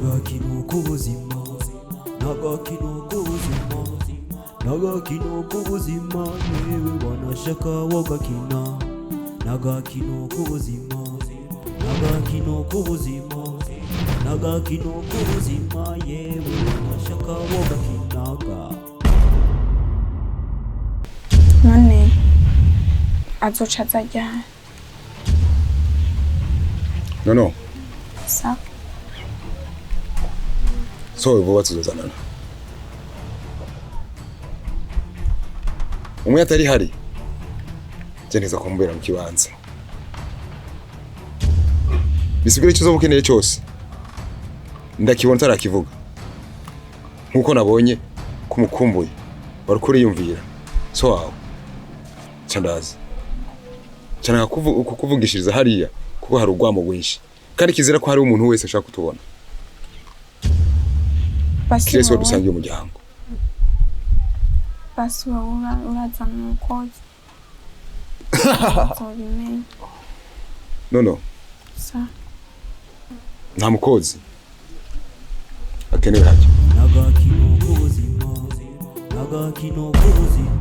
Nagakino k'ubuzima, nagakino k'ubuzima, nagakino k'ubuzima, yewe wanashaka wogakina. Nagakino k'ubuzima, nagakino k'ubuzima, nagakino k'ubuzima, yewe wanashaka wogakinaga. None azoca azajya No. sa So vuba tuzozanana. Umwe atari hari. Jeneza kumbera mu kibanza. Bisigure cyo ukeneye cyose. Ndakibona tarakivuga. Nkuko nabonye kumukumbuye. Barukuri yumvira. So wawe. Chandazi. Cyane kukuvugishiriza hariya kuko hari urwamo rwinshi. Kandi kizira ko hari umuntu wese ashaka kutubona. Kirese dusangiye umuryango. Basi uraza mukozi. No. Sa. Nta mukozi. Akeneye hajya. Nagakino k'ubuzima, nagakino k'ubuzima.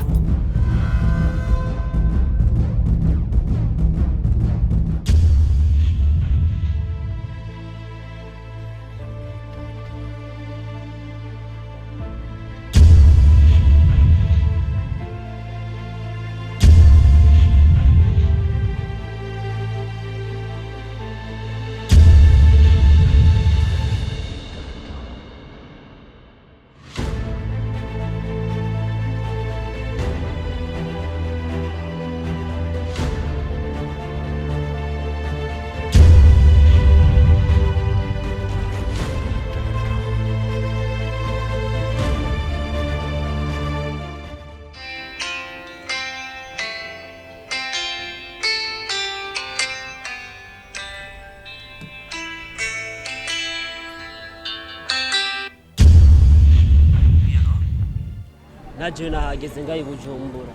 Naje nahageze ngayi Bujumbura.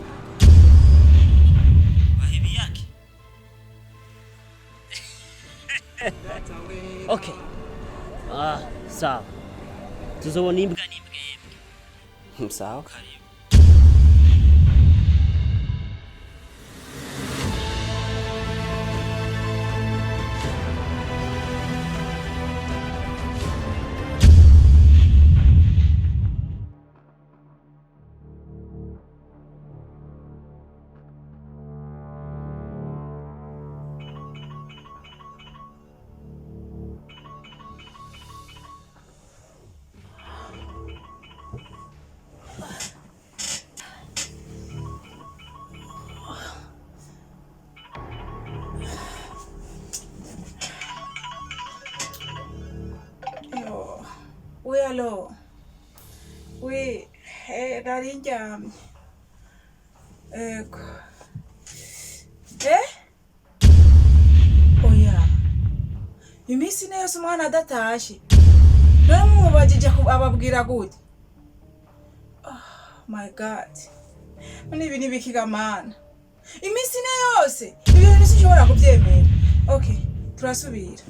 Bahibi yake. Okay. Sawa. Tuzobona imbwa n'imbwebwe. Sawa. Oui, alors. Oui, nari ndyamye. Ego. Oya. Iminsi neza umwana adatashe. Namubajije ababwira gute. Oh my God. Ibi ni bikigamana. Iminsi yose. Ibintu sinshobora kubyemera. Okay, turasubira.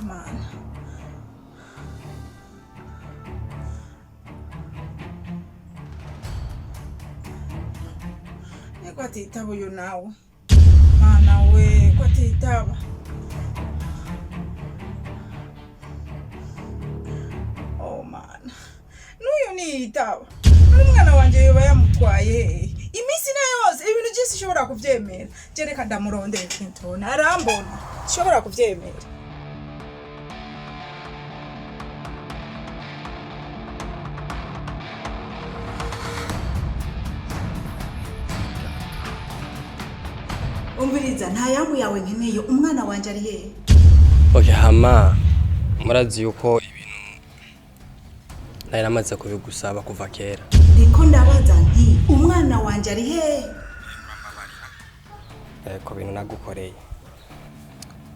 Mana. Eko atitaba uyu nawe. Mana we, ko atitaba. Oh mana. N'uyu niyitaba. N'umwana wanje yoba yamutwaye. Iminsi yose ibintu byose ishobora kubyemera. Jereka ndamurondera Clinton. Arambona. Ishobora kubyemera. Umbiriza nta yambu yawe nkeneye umwana wanje ari he? Okay hama murazi yuko ibintu nari namaze kubigusaba kuva kera. Ndiko ndabaza nti umwana wanje ari he? Ko bintu nagukoreye.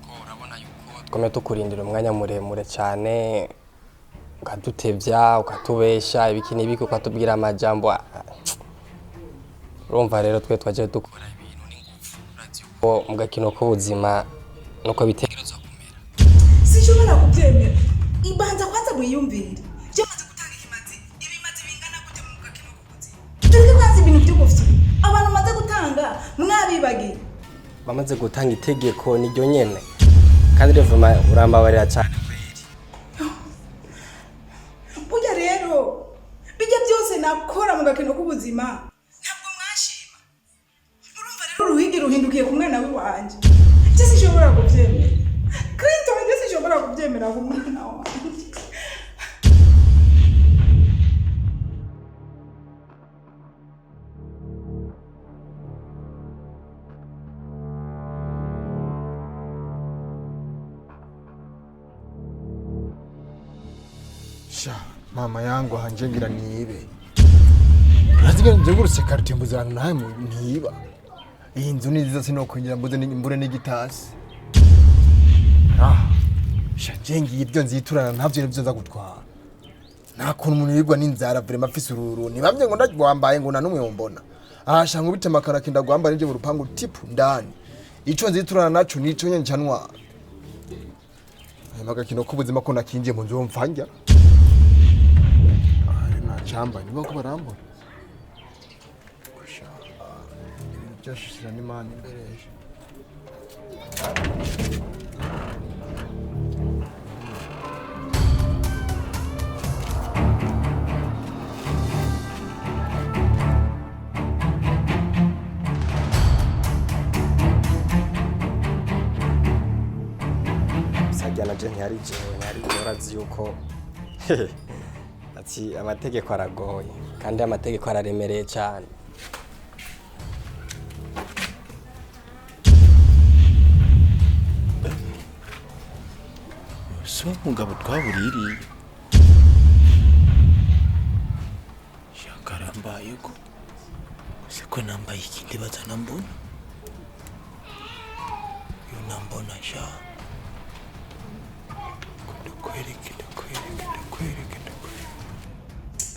Ko urabona yuko twome tukurindira umwanya muremure cyane ukadutevya ukatubesha ibiki nibiki ukatubwira amajambo. Urumva rero twe twaje dukora wiyumvire byamaze gutanga ikimazi ibimazi bingana gute mu gakino k'ubuzima turi kwazi ibintu by'ugufite abantu maze gutanga mwabibagiye bamaze gutanga itegeko niryo nyene kandi revuma urambabarira cyane kweri burya rero bijya byose nakora mu gakino k'ubuzima ntabwo mwashima urumva rero uruhigi ruhindukiye ku mwana w'iwanje je sinshobora kubyemera Clinton je sinshobora kubyemera ku mwana wanje mama yangu hanje ngira nibe Raziga njegurutse karite mbuzana nawe ntiba iyi nzu ni nziza sinokwinjira mbuze mbure n'igitasi shajengi ibyo nziturana ntavyo nivyo nza gutwara nta kuntu umuntu yigwa n'inzara vraiment afise ururu nibamye ngo ndagwambaye ngo nanumwe mbona shanga ubite makara kinda gwambara nje mu rupangu tipu ndani ico nziturana naco nico nyene canwa Agakino k'ubuzima ko nakinje mu nzu mfanja chamba niba ko barambona kusha ibintu byashishira n'Imana imbereje sajyana je ntiyari urazi yuko ati amategeko aragoye kandi amategeko araremereye cyane so mugabo twabuririye shakarambaye ko siko nambaye ikindi bazana mbona yo nambona sha kwereke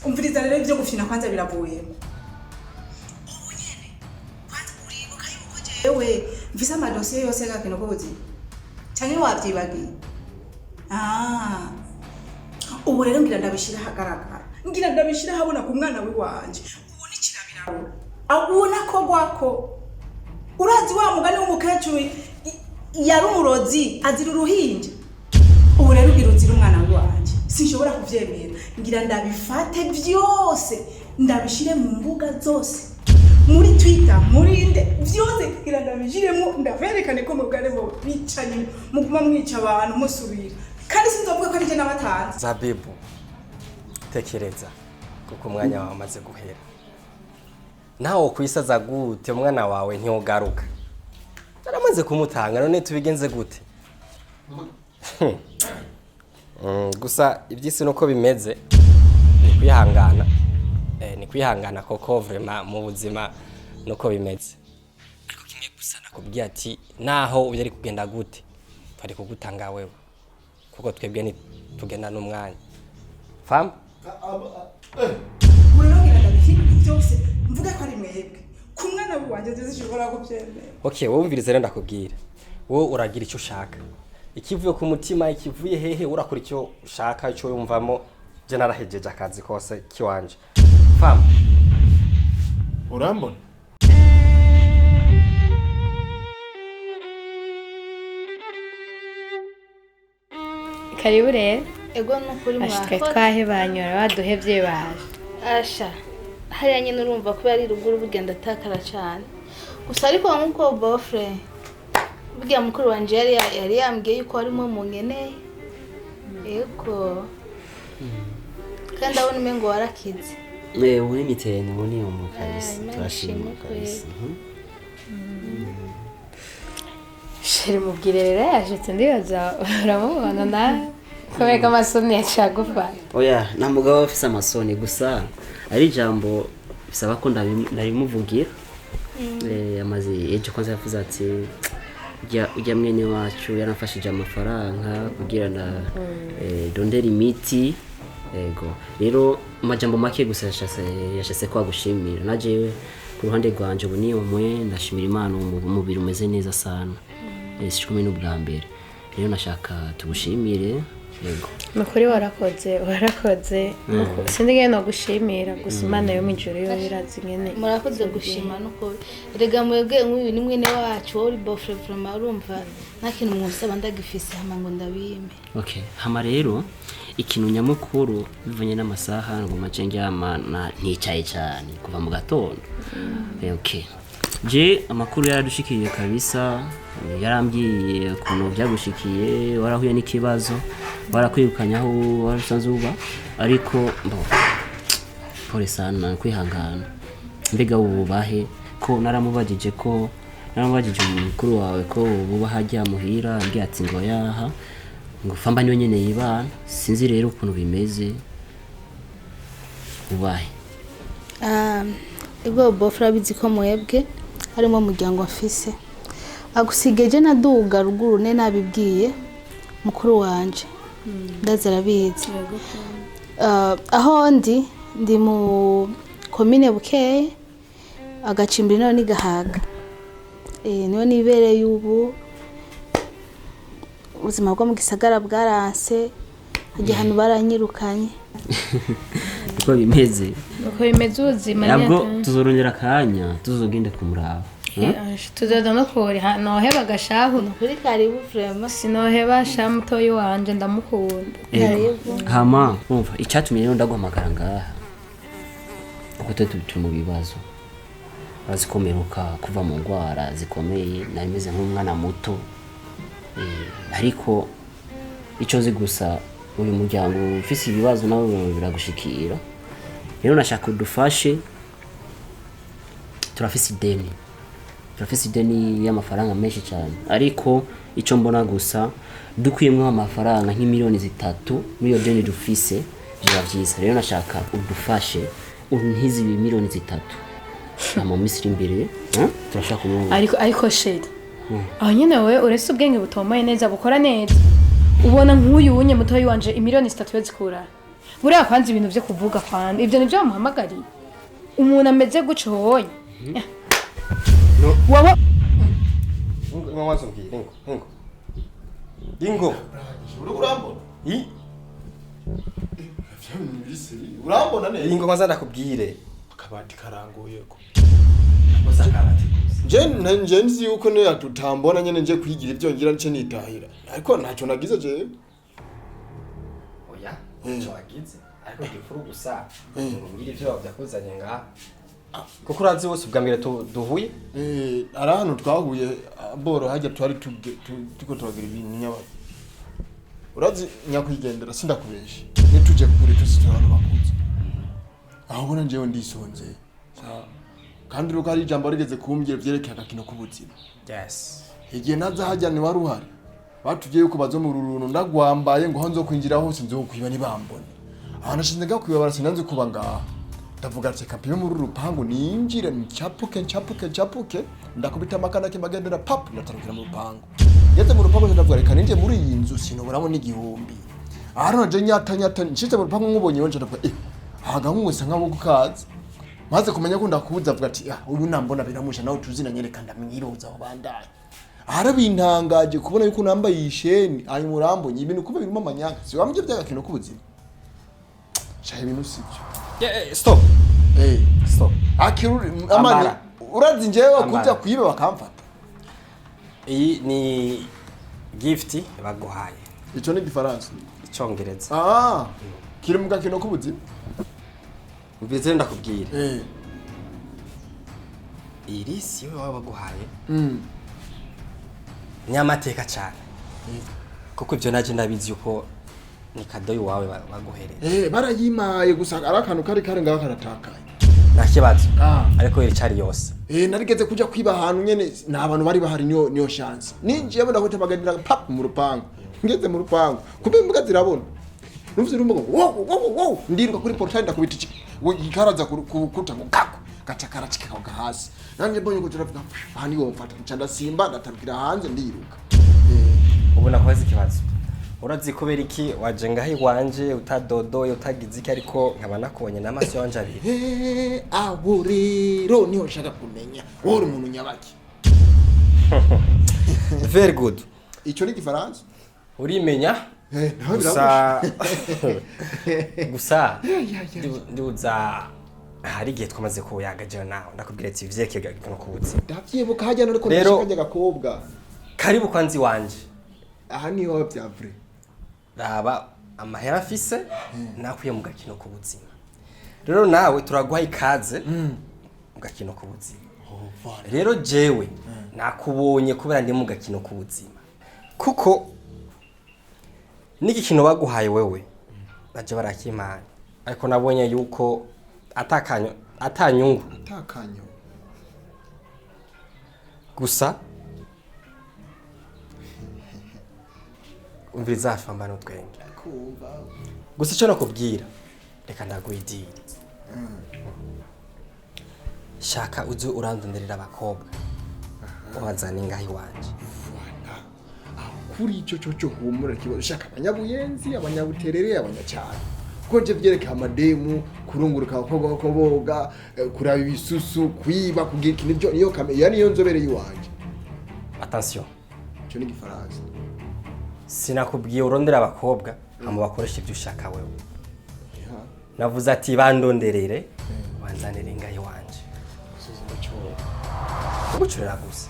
umviriza rero ibyo gufina kwanza biravuye ubu nyene kwanza uribuka yuko jewe mvise amadosiye yose y'agakino k'ubuzima canke wavyibagiye ubu rero ngira ndabishira hagaragara ngira ndabishira habona ku mwana w'iwanje ubu ni kirabirabo abona ko gwako urazi wa mugani w'umukecuru yari umurozi azira uruhinja ubu rero ugira uzira umwana w'iwanje sinshobora kuvyemera ngira ndabifate byose ndabishire mu mbuga zose muri Twitter muri nde byose ngira ndabishiremo ndaverekane ko mubware bo bicanye muguma mwica abantu musubira kandi sinzovuga ko ari je nabatanze Zabibu tekereza kuko umwanya wawe amaze guhera naho kwisaza gute umwana wawe ntiyogaruka aramaze kumutanga none tubigenze gute gusa ibyisi nuko bimeze ni kwihangana koko vraiment mu buzima nuko bimeze ariko kimwe gusa nakubwiye ati naho ubyari kugenda gute twari kugutanga wewe kuko twebwe ni tugenda n'umwanya fam urongera ndabifite byose mvuga ko ari mwebwe ku mwana w'iwanje zishobora kubyemera okay wowe umvirize rero ndakubwira wowe uragira icyo ushaka ikivuye ku mutima ikivuye hehe urakora icyo ushaka icyo yumvamo je narahejeje akazi kose kiwanje fam urambona karibu rero ego nukuri mwakoze twahebanyura baduhevye baje asha hariya nyine urumva ko yari ruguru bugenda atakara cyane gusa ariko nkuko bofre burya mukuru wanje yari yambwiye yuko arimo mu nkeneye ego kandi abona umengo warakize uri mitene uri mu kabisa turashimye kabisa sheri mubwire rero yashitse ndibaza uramubona nawe kubera ko amasoni yacagufa oya nta mugabo ufise amasoni gusa ari ijambo bisaba ko ndarimuvugira amaze ejo kwanza yavuze ati ujya mwene wacu yaramfashije amafaranga kugira na dondera imiti ego rero amajambo make gusa yashase kwa gushimira najewe ku ruhande rwanje ubu niyo mwe ndashimira Imana umubiri umeze neza sana sikumwe n'ubwa mbere rero nashaka tugushimire yego nukuri warakoze sindigeye no gushimira gusa Imana yo mwijuru yo irazi nyene murakoze gushima nuko rega mwebwe nk'uyu ni mwene wacu uri bofre vraiment urumva nta kintu mwusaba ndagifise hama ngo ndabime. Okay, hama rero ikintu nyamukuru bivanye n'amasaha ngo macenge y'amana nticaye cyane kuva mu gatondo. Okay. Je amakuru yaradushikiye kabisa yarambyiye kuno byagushikiye warahuye n'ikibazo warakwirukanyaho warasanze uba ariko mbo pole sana kwihangana mbega ububahe ko naramubajije umukuru wawe ko ububa hajya muhira ngiye ati ngo yaha ngo famba niyo nyene yibana sinzi rero ukuntu bimeze ubahe Ego bofra bizi ko mwebwe harimo umuryango afise agusigeje naduga ruguru ne nabibwiye mukuru wanje ndazara bizi aho ndi mu komine Bukeye agacimbiri nayo ni Gahaga niyo nibereye ubu ubuzima bwo mu gisagara bwaranse hajya hano baranyirukanye uko bimeze ubuzima nabwo tuzorongera akanya tuzogende kumuraba tuzoda no kuri noheba gashahu kuri karibu vraiment sinoheba sha mutoyi wanje ndamukunda hama umva icyatumye rero ndaguhamagara ngaha kuko turi mu bibazo bazikomeruka kuva mu ngwara zikomeye narimeze nk'umwana muto ariko icyo nzi gusa uyu muryango ufise ibibazo nawe biragushikira rero nashaka udufashe turafise ideni y'amafaranga menshi cyane ariko icyo mbona gusa dukuyemwo amafaranga nk'imiliyoni 3 muri iyo deni dufise biba byiza rero nashaka udufashe untize miliyoni 3 ama misiri imbere turashaka kumwe ariko sheri aho nyene wewe urese ubwenge butomaye neza bukora neza ubona nk'uyu wunye mutoyi wanje imiliyoni 3 yozikura buriya kwanza ibintu byo kuvuga kwanda ibyo nibyo bamuhamagariye umuntu ameze guco hoye waba mwanzo mbire ngo urambona urambona ne ingo kwanza ndakubwire akabati karanguye ko akabati je nzi yuko ne atutambona nyene nje kwigira ivyo ngira nce nitahira ariko ntacyo nagize je oya ntacyo wagize ariko gifuru gusa ngira ivyo byakuzanye ngaha kuko urazi wose ubwambere duhuye ari hano twahuye boro hajya twari tuko twagira ibintu nyaba urazi nyakwigendera sindakubeshe nituje kuri tusitorano bakunze aho bona njewe ndisonze kandi ruko ari ijambo rigeze kumbwira byerekeye agakino k'ubuzima yes igihe naza hajya ni wari uhari batugiye yuko bazo mu rurunu ndagwambaye ngo hanzo kwinjira hose nzo kwiba nibambone aho nashinze gakwiba barasinanze kuba ngaha ndavuga ati kapiyo muri rupangu ninjira ncapuke ndakubita amakana kimagendera pap ndatarukira mu rupangu yete mu rupangu ndavuga reka ninje muri iyi nzu sinoburamo n'igihumbi aharo je nyata nshitse mu rupangu nkubonye wanje ndavuga haga nk'umwese nk'abo gukaza maze kumenya ko ndakubuza avuga ati uyu nambona biramusha nawe tuzina nyereka ndamwiroza aho bandaye ahara bintangaje kubona yuko nambaye isheni ayi murambonye ibintu kuba birimo amanyanga si wambye by'agakino k'ubuzima shaye ibintu sibyo stop stop akiruri amani urazi njewe kujya kwiba bakamfata iyi ni gift baguhaye ico ni difference icongereza kiri mu gakino k'ubuzima ubize ndakubwira irisi yo baguhaye nyamateka cyane kuko ibyo naje ndabizi yuko ni kadoyi wawe baguhereye barayimaye gusa arakantu kari ngaho karatakaye nakibazo ariko iricari yose narigeze kuja kwiba ahantu nyene n'abantu bari bahari niyo chance ninjiye bona ko tabaganira pap mu rupangu ngeze mu rupangu kumbe imbwa zirabona numvise urumva wow ndiruka kuri portail ndakubita iki ikaraza kukuta ngo kako gacakara kikauka hasi nanje mbonye ko turavuga aha niwo mfata ncanda simba ndatarukira hanze ndiruka ubu nakoze ikibazo urazi kubera iki waje ngaho iwanje utadodoye utagize iki ariko nkaba nakubonye n'amaso yanje abiri abo rero niho nshaka kumenya uri umuntu nyabaki very good ico ni gifaransa urimenya gusa ndibuza hari igihe twamaze kuyagaje nawe ndakubwira ati ivyekega no kubutse ndavyibuka hajya no ko ndashaka gakobwa karibu kwanzi wanje aha niho byavure raba amahera afise nakuye mu gakino kubuzima rero nawe turaguha ikaze mu gakino kubuzima rero jewe nakubonye kubera ndi mu gakino kubuzima kuko niki kino baguhaye wewe baje barakimana ariko nabonye yuko atanyungu gusa umviriza afamba n'utwenge gusa icyo nakubwira reka ndaguidira shaka uzu urandonderera abakobwa wazana ingahi wanje kuri ico cyo humura kibazo shaka abanyabuyenzi abanyabuterere abanyacyaro koje vyereka amademu kurunguruka ko boga kuraba ibisusu kwiba kugira ikintu byo niyo kamera niyo nzobere yiwanje attention cyo ni gifaransa sinakubwiye urondera abakobwa hama bakoresha ibyo ushaka wewe navuze ati bandonderere wanzanire ingahe wanje ubucurera gusa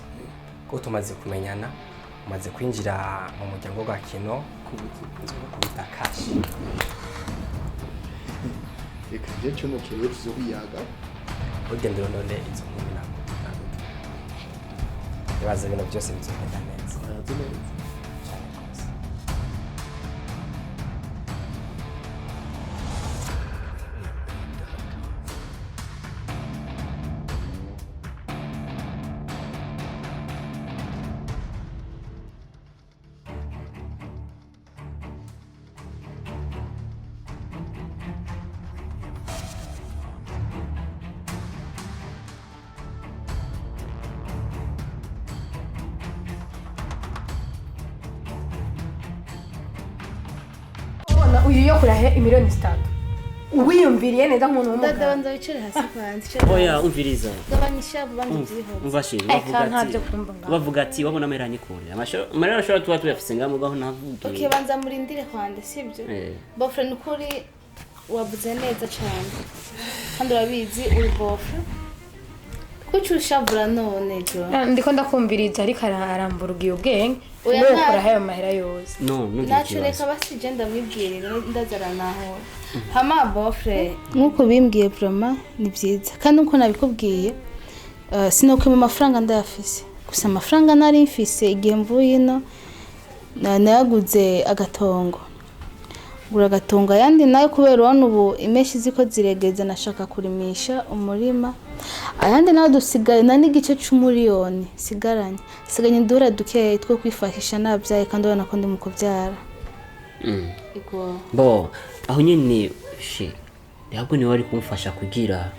ko tumaze kumenyana umaze kwinjira mu muryango w'agakino kubita kashi reka je cyo no kiyo tuzobiyaga ugende rondonde izo nkumi nako yabaza ibintu byose bizogenda neza uyu yo kurahe imiliyoni 3 uwiyumviriye neza nk'umuntu w'umugabo Ndabanza wicare hasi kwanze oya umviriza gabanyisha bandi byihoro umvashire bavuga ati wabona amera nyikore amashara ashobora tuba tuyafise ngamo gaho navuga okay banza murindire kwande sibyo boyfriend ukuri wavuze neza cyane kandi urabizi uri boyfriend kuki ushavura none jo ndiko ndakumviriza ariko arambura ugiye ubwenge uwo kurahe ayo mahera yose nacureka basije ndamwibwirira ndazara naho hama boyfriend nkuko bimbwiye vraiment ni byiza kandi uko nabikubwiye sinoke mu mafaranga ndayafise gusa amafaranga nari mfise igihe mvuye ino nayaguze agatongo gura agatongo yandi nayo kubera wano ubu imeshi ziko ziregeze nashaka kurimisha umurima ayandi nayo dusigaye na n'igice c'umuriyoni sigaranye siganye ndura dukeye two kwifashisha nabyaye kandi ubona ko ndi mu kubyara bo aho nyine she ntabwo ni wari kumfasha kugira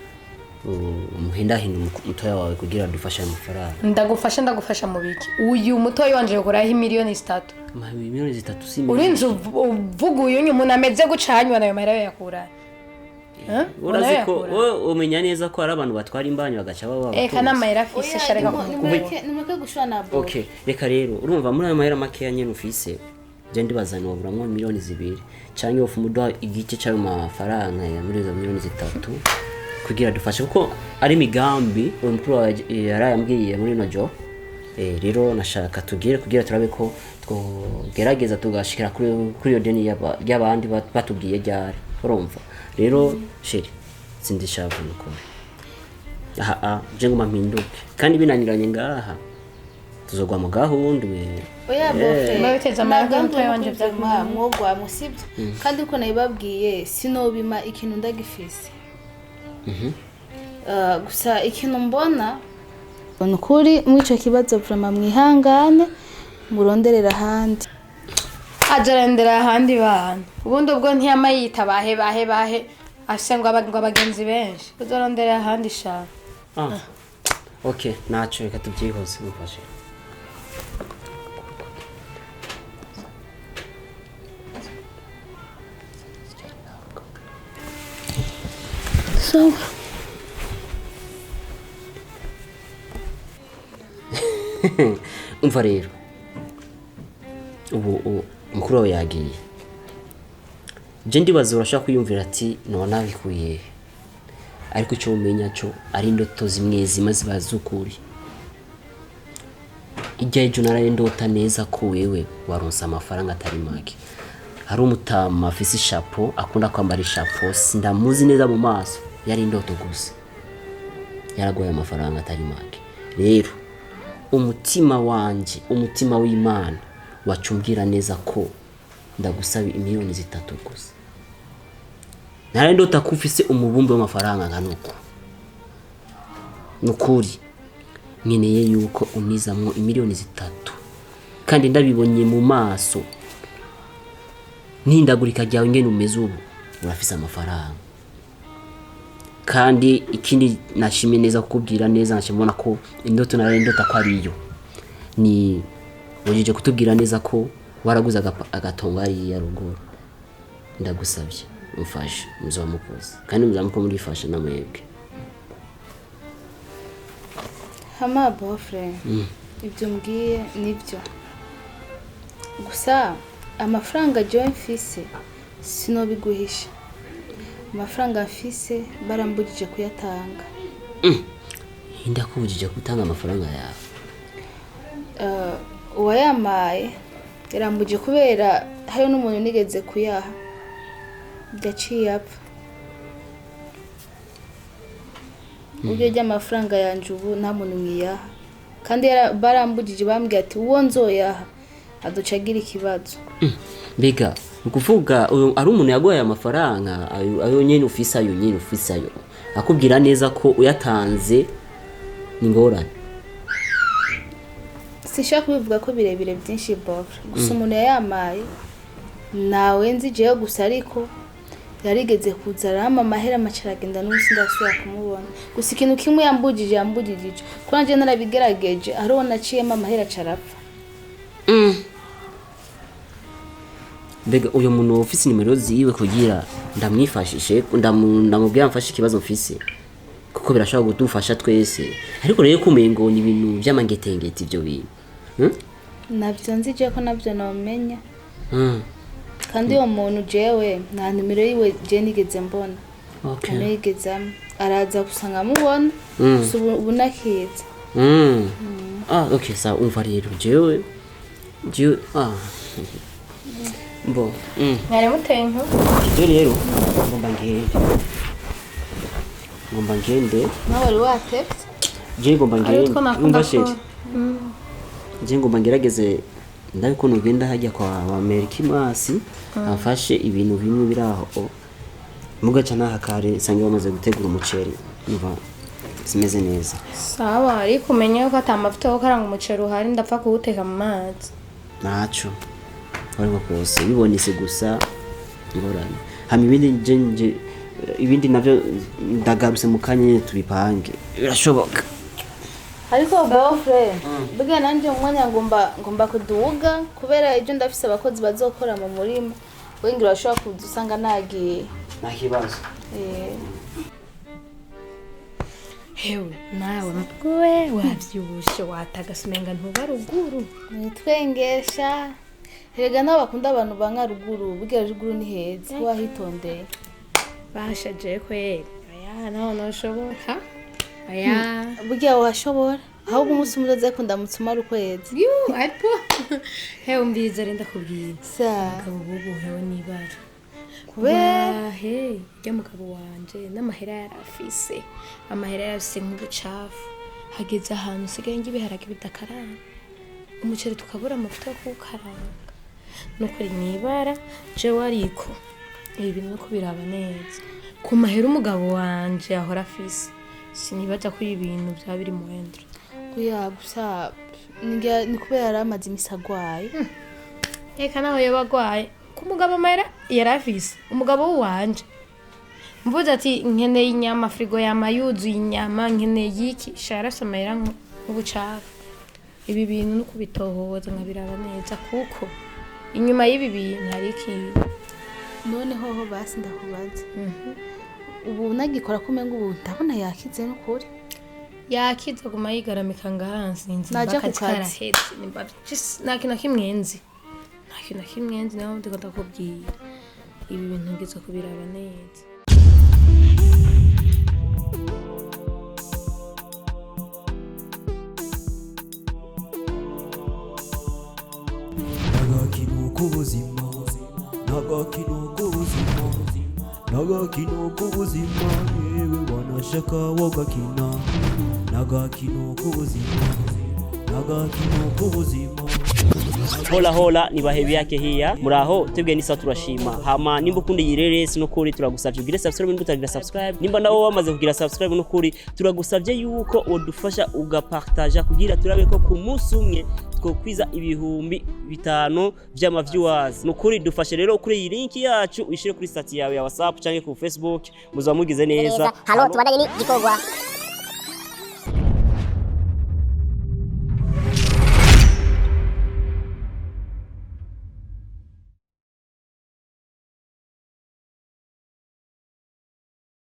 umuhindahino mutoya wawe kugira dufashe amafaranga ndagufasha mu biki uyu mutoya wanje yokoraho imiliyoni 3 miliyoni 3 si urinze uvuga uyu umuntu ameze gucanywa nayo mahera yakura urazi ko umenya neza ko ari abantu batwara imbanyi bagaca baba eka n'amahera afise shareka nimeke gushwana bo okay reka rero urumva muri ayo mahera make nyene ufise je ndibazana waburamwo miliyoni 2 canke ofu muduha igice cy'ayo mafaranga ya miliyoni 3 kugira dufashe kuko ari migambi umukuru yarayambwiye muri no jo rero nashaka tugire kugira turabe ko twogerageza tugashikira kuri yo deni y'abandi batubwiye ryari urumva rero sheri sindishaka nuko je ngoma mpinduke kandi binaniranye ngaha tuzogwa mu gahunda oya bofe babiteza amagambo yanje byakuma mwogwa musibye kandi uko nabibabwiye sinobima ikintu ndagifise gusa ikintu mbona nukuri mwico kibazo vraiment mwihangane muronderera handi ajarendera handi bana ubundi ubwo ntiyamayita bahe asengwa abagenzi benshi uzarondera handi sha okay nacho reka tubyihoze mufashe so umva rero ubu mukuru wawe yagiye je ndibaza urashaka kwiyumvira ati nona bikuye ariko cyo umenya cyo ari indoto zimwe zima zibazukuri ijya ejo narayendota neza ko wewe waronsa amafaranga atari make hari umutama afise ishapo akunda kwambara ishapo sindamuzi neza mu maso yari indoto gusa yaragoye amafaranga atari make rero umutima wanje umutima w'Imana wacumbwira neza ko ndagusaba imiliyoni 3 gusa narendota kufise umubumbe w'amafaranga nkanuko nukuri nkeneye yuko unizamwo imiliyoni 3 kandi ndabibonye mu maso nindagurika ryawe ngene umeze ubu urafise amafaranga kandi ikindi nashimye neza kukubwira neza nashimona ko indoto narendota ko ariyo ni ujeje kutubwira neza ko waraguza agatongo ari ya ruguru ndagusabye umfashe muzamukoze kandi muzamuko muri fasha namwebwe hama boyfriend ibyo mbwiye nibyo gusa amafaranga je mfise sinobiguhisha amafaranga mfise barambujije kuyatanga ndakubujije gutanga amafaranga yawe uwayamaye yarambuje kubera hayo n'umuntu nigeze kuyaha gaciye apfa ubyo ry'amafaranga yanje ubu nta muntu mwiyaha kandi barambujije bambwiye ati uwo nzoyaha aducagira ikibazo mbega ukuvuga ari umuntu yagoye amafaranga ayo nyene ufise ayo akubwira neza ko uyatanze ningorane sishaka kubivuga ko birebire byinshi bofre gusa umuntu yayamaye nawe nzijeyo gusa ariko yarigeze kuzara amahera macaragenda n'ubusi ndasubira kumubona gusa ikintu kimwe yambugije ko nanje narabigerageje ariho naciyemo amahera carapfa mbega uyo muntu ufise nimero ziwe kugira ndamwifashishe ndamubwira mfashe ikibazo mfise kuko birashobora kudufasha twese ariko rero kumengo ni ibintu by'amangetengeti ibyo bintu navyo nzije ko navyo nomenya kandi uwo muntu jewe nta nimero yiwe je nigeze mbona nigeze araza gusanga mubona ubu nakiza okay sa umva rero jewe bo mwari mutenko rero ngomba ngende nawe wari watevye je ngomba ngende umva sheri je ngomba ngerageze ndabiko nugenda hajya kwa Amerika Masi afashe ibintu bimwe biraho mugaca nahakare sange bamaze gutegura umuceri umva simeze neza sawa ariko umenya ko atamavuta yo karanga umuceri uhari ndapfa kuwuteka mu mazi naco ariko kose bibonese gusa ngorane hama ibindi navyo ndagarutse mu kanya tubipange birashoboka ariko boyfriend bwe nanje umwanya ngomba kuduga kubera ibyo ndafise abakozi bazokora mu murima wengira bashobora kudusanga nagiye nakibazo hewe nawe mpuwe wavyibushe watagasumenga ntuba ruguru nitwengesha erega nawe bakunda abantu banka ruguru bwe ruguru ni heza wahitondeye bashaje kweli aya naho noshobora aya burya washobora ahubwo umunsi muzoze kundamutuma rukwezi ariko hewe mbiza renda kubwira sa kabubu hewe nibara kubera rya mugabo wanje n'amahera yarafise amahera yarafise nk'ubucafu hageze ahantu usigaye ngibiharage bidakaranga umuceri tukabura amavuta yo kuwukaranga nuko nibara jewe ariko ibi bintu nuko biraba neza ku mahera umugabo wanje ahora afise sinibaza ko ibintu bya biri mu wendro kuya gusa ni kubera yaramaze imisagwaye reka naho yabagwaye ku mugabo amahera yarafise umugabo wanje mvuze ati nkeneye inyama frigo yamayuzuye inyama nkeneye iki sharasa amahera nk'ubucafu ibi bintu nuko bitohoza nkabiraba neza kuko inyuma y'ibi bintu hari ikintu noneho ho basi ndakubaza ubu nagikora kumenga ubu ndabona yakize n'ukuri yakize guma yigaramika ngaransinzi naje ku kazi nta kintu kimwenzi naho ndiko ndakubwira ibi bintu ngize kubiraba neza. Agakino k'ubuzima, n'agakino k'ubuzima, n'agakino k'ubuzima, yewe wanashaka wogakina, n'agakino k'ubuzima, n'agakino k'ubuzima. Hola hola ni bahebi yake hiya muraho tebwe nisa turashima hama nimba ukunda Iyireresi no kuri turagusavye ugire subscribe nimba utagira subscribe nimba nawo wamaze kugira subscribe no kuri turagusavye yuko wodufasha ugapartager kugira turabe ko ku munsi umwe twokwiza ibihumbi 5 vy'ama viewers no kuri dufashe rero kuri iyi link yacu uyishire kuri stat yawe ya WhatsApp canke ku Facebook muzamugize neza halo tubandanye ni gikorwa